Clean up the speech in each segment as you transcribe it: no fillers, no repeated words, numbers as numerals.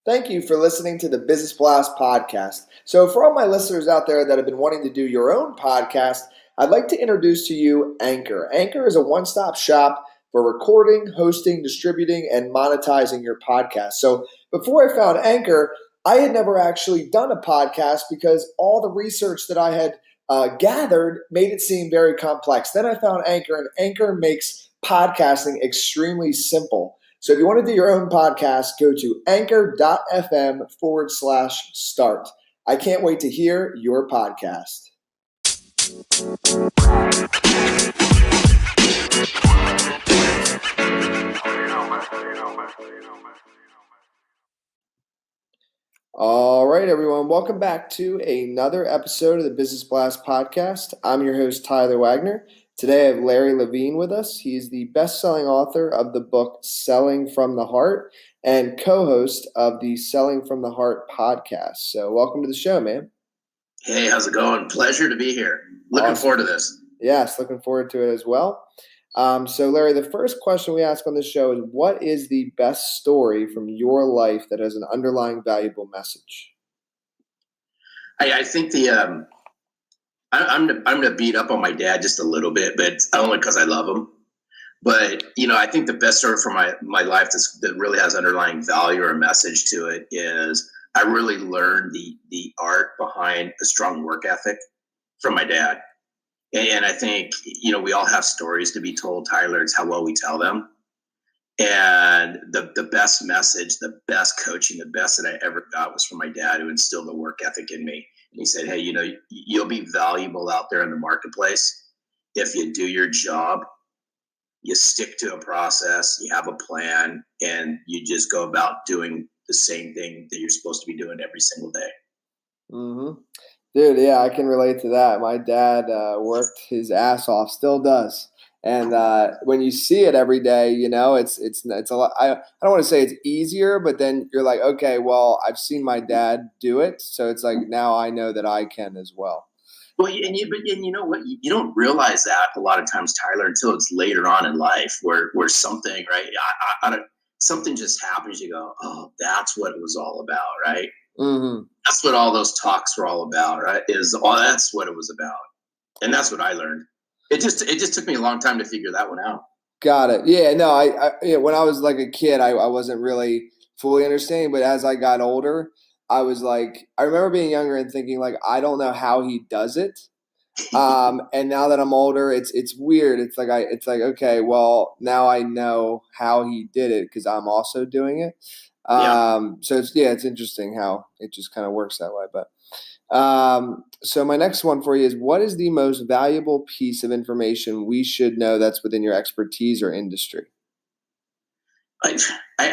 Thank you for listening to the Business Blast podcast. So, for all my listeners out there that have been wanting to do your own podcast, I'd like to introduce to you Anchor. Anchor is a one-stop shop for recording, hosting, distributing, and monetizing your podcast. So, before I found Anchor, I had never actually done a podcast because all the research that I had gathered made it seem very complex. Then I found Anchor, and Anchor makes podcasting extremely simple. So if you want to do your own podcast, go to anchor.fm/start. I can't wait to hear your podcast. All right, everyone. Welcome back to another episode of the Business Blast podcast. I'm your host, Tyler Wagner. Today, I have Larry Levine with us. He's the best-selling author of the book Selling from the Heart and co-host of the Selling from the Heart podcast. So welcome to the show, man. Hey, how's it going? Pleasure to be here. Looking forward to this. Yes, looking forward to it as well. So Larry, the first question we ask on this show is, what is the best story from your life that has an underlying valuable message? I think I'm gonna beat up on my dad just a little bit, but only because I love him. But I think the best story from my life that really has underlying value or a message to it is I really learned the art behind a strong work ethic from my dad. And I think we all have stories to be told, Tyler. It's how well we tell them. And the best message, the best coaching, the best that I ever got was from my dad, who instilled the work ethic in me. And he said, hey, you'll be valuable out there in the marketplace if you do your job, you stick to a process, you have a plan, and you just go about doing the same thing that you're supposed to be doing every single day. Mm-hmm. Dude, yeah, I can relate to that. My dad worked his ass off, still does. And when you see it every day, it's a lot. I don't want to say it's easier, but then you're like, okay, well, I've seen my dad do it, so it's like now I know that I can as well. Well, and you know what? You don't realize that a lot of times, Tyler, until it's later on in life where something, right? Something just happens. You go, oh, that's what it was all about, right? Mm-hmm. That's what all those talks were all about, right? That's what it was about, and that's what I learned. It just took me a long time to figure that one out. Got it. Yeah, no, I when I was like a kid, I wasn't really fully understanding, but as I got older, I was like, I remember being younger and thinking like, I don't know how he does it. And now that I'm older, it's weird. It's like okay, well, now I know how he did it because I'm also doing it. So it's interesting how it just kind of works that way. But so my next one for you is, what is the most valuable piece of information we should know that's within your expertise or industry? I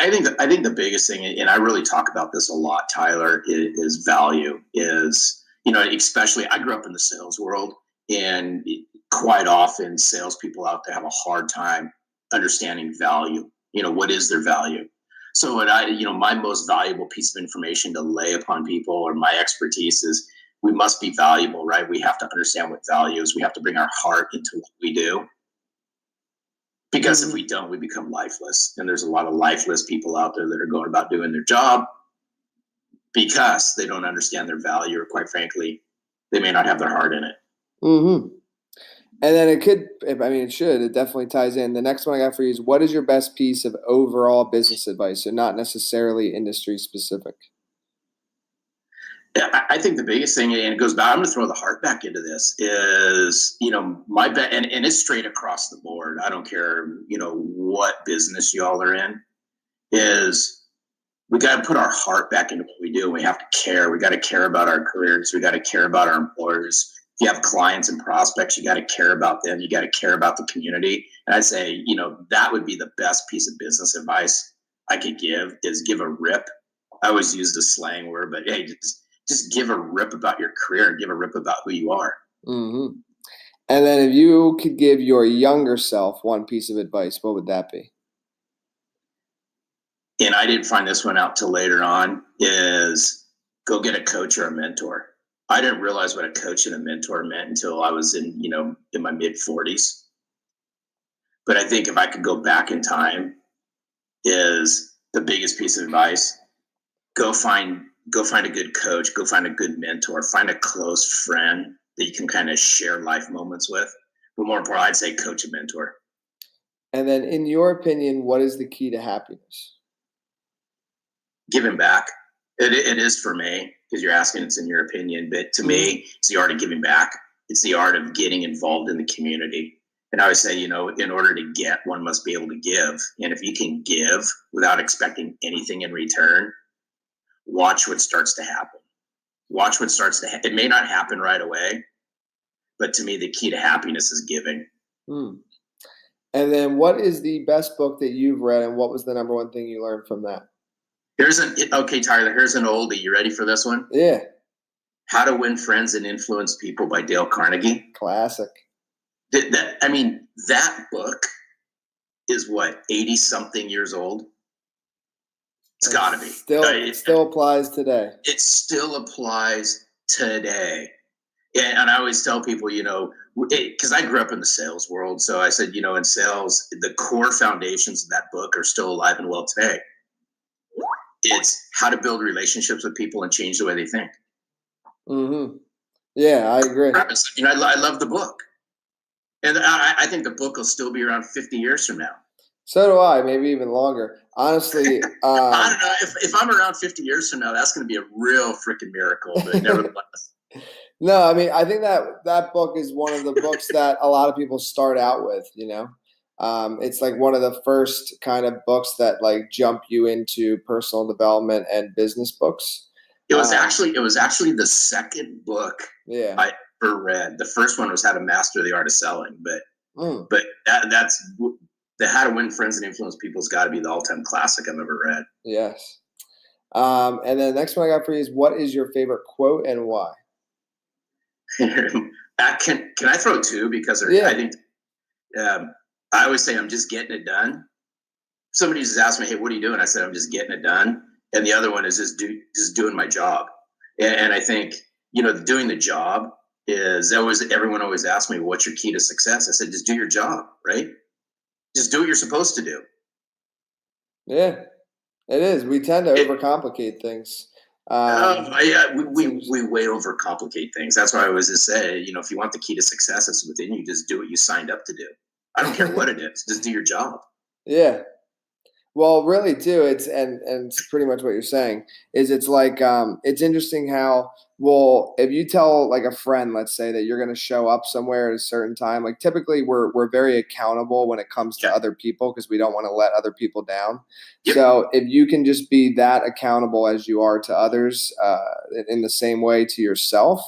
think the biggest thing, and I really talk about this a lot, Tyler, is value. Especially I grew up in the sales world, and quite often salespeople out there have a hard time understanding value. What is their value? So my most valuable piece of information to lay upon people, or my expertise, is we must be valuable, right? We have to understand what value is. We have to bring our heart into what we do. Because if we don't, we become lifeless. And there's a lot of lifeless people out there that are going about doing their job because they don't understand their value, or quite frankly, they may not have their heart in it. Mm-hmm. And then it definitely ties in. The next one I got for you is, what is your best piece of overall business advice? So not necessarily industry specific. I think the biggest thing, and it goes back, I'm going to throw the heart back into this, is, my bet, and it's straight across the board. I don't care, what business y'all are in, is we got to put our heart back into what we do. We have to care. We got to care about our careers. We got to care about our employers. If you have clients and prospects, you got to care about them. You got to care about the community. And I'd say, that would be the best piece of business advice I could give, is give a rip. I always use the slang word, but hey, just give a rip about your career and give a rip about who you are. Mm-hmm. And then if you could give your younger self one piece of advice, what would that be? And I didn't find this one out till later on, is go get a coach or a mentor. I didn't realize what a coach and a mentor meant until I was in my mid 40s. But I think if I could go back in time, is the biggest piece of advice go find a good coach, go find a good mentor, find a close friend that you can kind of share life moments with. But more importantly, I'd say coach and mentor. And then, in your opinion, what is the key to happiness? Giving back. It is for me, because you're asking it's in your opinion, but to me, it's the art of giving back. It's the art of getting involved in the community. And I always say, in order to get, one must be able to give. And if you can give without expecting anything in return, watch what starts to happen. Watch what starts to happen. It may not happen right away, but to me, the key to happiness is giving. Hmm. And then, what is the best book that you've read, and what was the number one thing you learned from that? Okay, Tyler, here's an oldie. You ready for this one? Yeah. How to Win Friends and Influence People by Dale Carnegie. Classic. That book is what, 80-something years old? It's got to be. It still applies today. It still applies today. And I always tell people, because I grew up in the sales world. So I said, in sales, the core foundations of that book are still alive and well today. It's how to build relationships with people and change the way they think. Mm-hmm. Yeah, I agree. I love the book. And I think the book will still be around 50 years from now. So do I, maybe even longer. Honestly, I don't know. If I'm around 50 years from now, that's going to be a real freaking miracle, but nevertheless. No, I think that book is one of the books that a lot of people start out with, It's like one of the first kind of books that like jump you into personal development and business books. It was actually the second book I ever read. The first one was How to Master the Art of Selling, but that's the How to Win Friends and Influence People has got to be the all-time classic I've ever read. Yes. And then the next one I got for you is, what is your favorite quote and why? Can I throw two? Because I think I always say I'm just getting it done. Somebody just asked me, "Hey, what are you doing?" I said, "I'm just getting it done." And the other one is just doing my job. And I think doing the job is everyone always asks me, "What's your key to success?" I said, "Just do your job, right? Just do what you're supposed to do." Yeah, it is. We tend to overcomplicate things. We way overcomplicate things. That's why I always just say, if you want the key to success, it's within you. Just do what you signed up to do. I don't care what it is. Just do your job. Yeah. Well, really, too, it's pretty much what you're saying is it's like it's interesting how, well, if you tell like a friend, let's say, that you're going to show up somewhere at a certain time, like typically we're very accountable when it comes to other people because we don't want to let other people down. Yep. So if you can just be that accountable as you are to others in the same way to yourself,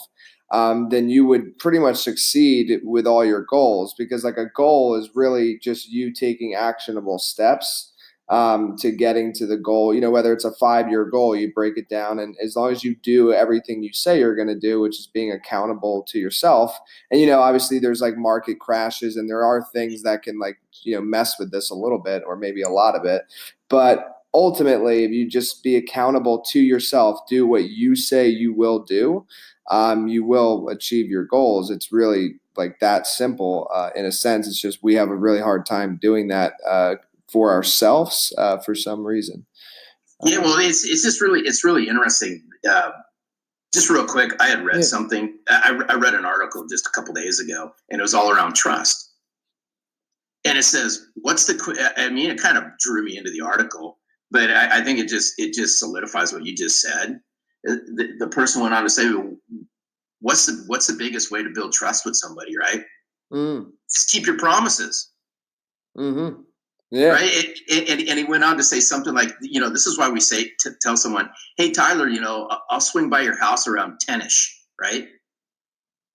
then you would pretty much succeed with all your goals, because like a goal is really just you taking actionable steps to getting to the goal. Whether it's a 5-year goal, you break it down, and as long as you do everything you say you're going to do, which is being accountable to yourself. And obviously there's like market crashes, and there are things that can like mess with this a little bit, or maybe a lot of it. But ultimately, if you just be accountable to yourself, do what you say you will do, you will achieve your goals. It's really like that simple. In a sense, it's just we have a really hard time doing that for ourselves for some reason. Yeah, well, it's just really interesting. Just real quick, I had read something. I read an article just a couple days ago, and it was all around trust. And it says, it kind of drew me into the article, but I think it just solidifies what you just said. The person went on to say, what's the biggest way to build trust with somebody, right? Just keep your promises. Mm-hmm. Yeah. Right. And he went on to say something like, this is why we say to tell someone, "Hey, Tyler, I'll swing by your house around 10-ish, right?"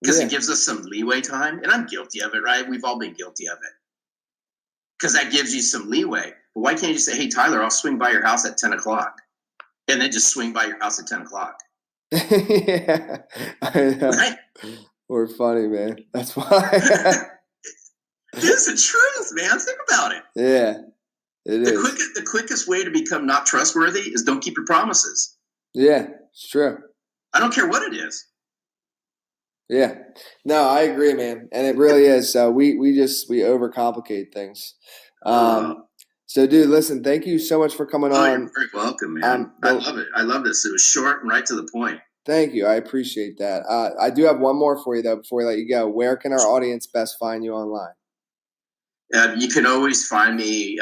Because it gives us some leeway time. And I'm guilty of it, right? We've all been guilty of it. Because that gives you some leeway. But why can't you say, "Hey, Tyler, I'll swing by your house at 10 o'clock. And then just swing by your house at 10 o'clock. Yeah. I know. Right? We're funny, man. That's why. It's the truth, man. Think about it. Yeah, it is. The quickest way to become not trustworthy is don't keep your promises. Yeah, it's true. I don't care what it is. Yeah. No, I agree, man. And it really is. So we overcomplicate things. So, dude, listen, thank you so much for coming Oh, you're on. very welcome, man. I love it. I love this. It was short and right to the point. Thank you. I appreciate that. I do have one more for you, though, before we let you go. Where can our audience best find you online? You can always find me,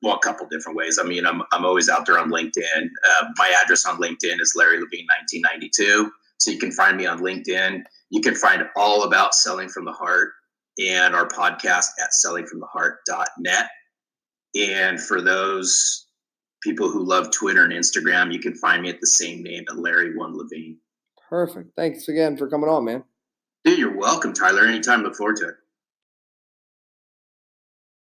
well, a couple different ways. I mean, I'm always out there on LinkedIn. My address on LinkedIn is Larry Levine 1992. So you can find me on LinkedIn. You can find all about Selling from the Heart and our podcast at sellingfromtheheart.net. And for those people who love Twitter and Instagram, you can find me at the same name at Larry1Levine. Perfect. Thanks again for coming on, man. Dude, you're welcome, Tyler. Anytime. Look forward to it.